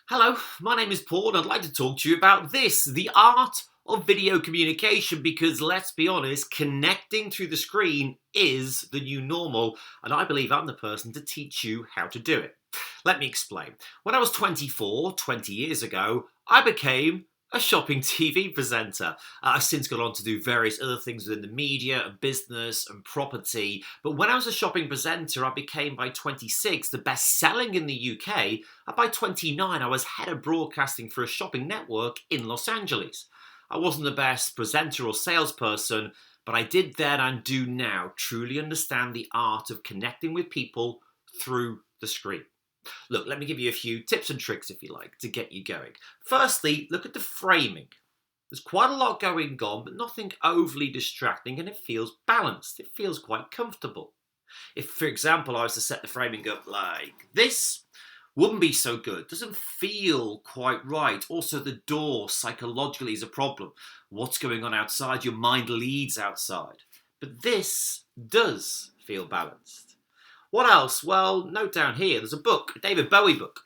Hello, my name is Paul and I'd like to talk to you about this, the art of video communication, because let's be honest, connecting through the screen is the new normal and I believe I'm the person to teach you how to do it. Let me explain. When I was 24, 20 years ago, I became a shopping TV presenter. I've since gone on to do various other things within the media and business and property. But when I was a shopping presenter, I became by 26 the best selling in the UK. And by 29, I was head of broadcasting for a shopping network in Los Angeles. I wasn't the best presenter or salesperson, but I did then and do now truly understand the art of connecting with people through the screen. Look, let me give you a few tips and tricks, if you like, to get you going. Firstly, look at the framing. There's quite a lot going on, but nothing overly distracting, and it feels balanced. It feels quite comfortable. If, for example, I was to set the framing up like this, wouldn't be so good. Doesn't feel quite right. Also, the door psychologically is a problem. What's going on outside? Your mind leads outside. But this does feel balanced. What else? Well, note down here, there's a book, a David Bowie book.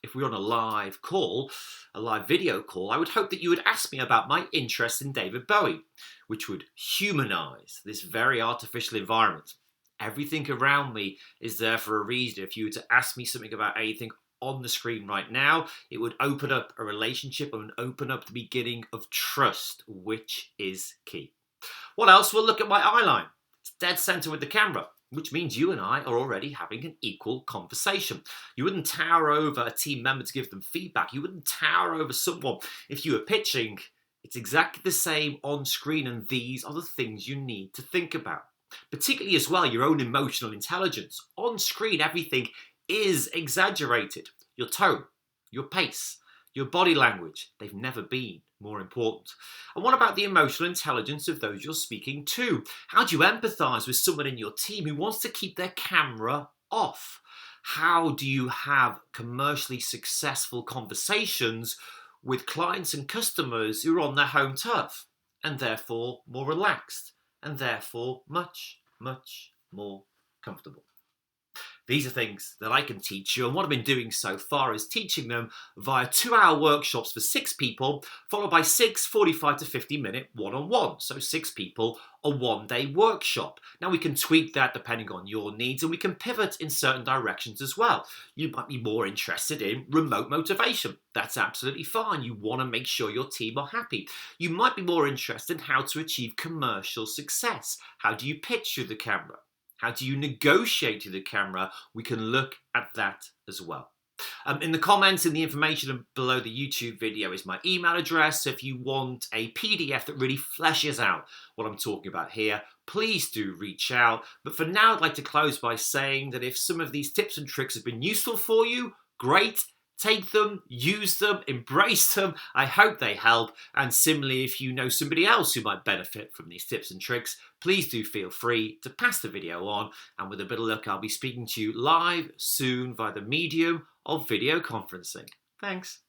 If we were on a live call, a live video call, I would hope that you would ask me about my interest in David Bowie, which would humanize this very artificial environment. Everything around me is there for a reason. If you were to ask me something about anything on the screen right now, it would open up a relationship and open up the beginning of trust, which is key. What else? We'll look at my eye line. It's dead center with the camera, which means you and I are already having an equal conversation. You wouldn't tower over a team member to give them feedback. You wouldn't tower over someone if you were pitching. It's exactly the same on screen, and these are the things you need to think about. Particularly as well, your own emotional intelligence. On screen, everything is exaggerated. Your tone, your pace, your body language, they've never been more important. And what about the emotional intelligence of those you're speaking to? How do you empathize with someone in your team who wants to keep their camera off? How do you have commercially successful conversations with clients and customers who are on their home turf and therefore more relaxed and therefore much, much more comfortable? These are things that I can teach you, and what I've been doing so far is teaching them via 2-hour workshops for 6 people, followed by 6 45 to 50-minute one-on-one. So 6 people, a one-day workshop. Now we can tweak that depending on your needs, and we can pivot in certain directions as well. You might be more interested in remote motivation. That's absolutely fine. You want to make sure your team are happy. You might be more interested in how to achieve commercial success. How do you pitch through the camera? How do you negotiate to the camera? We can look at that as well. In the comments and the information below the YouTube video is my email address. So if you want a PDF that really fleshes out what I'm talking about here, please do reach out. But for now, I'd like to close by saying that if some of these tips and tricks have been useful for you, great. Take them, use them, embrace them. I hope they help. And similarly, if you know somebody else who might benefit from these tips and tricks, please do feel free to pass the video on. And with a bit of luck, I'll be speaking to you live soon via the medium of video conferencing. Thanks.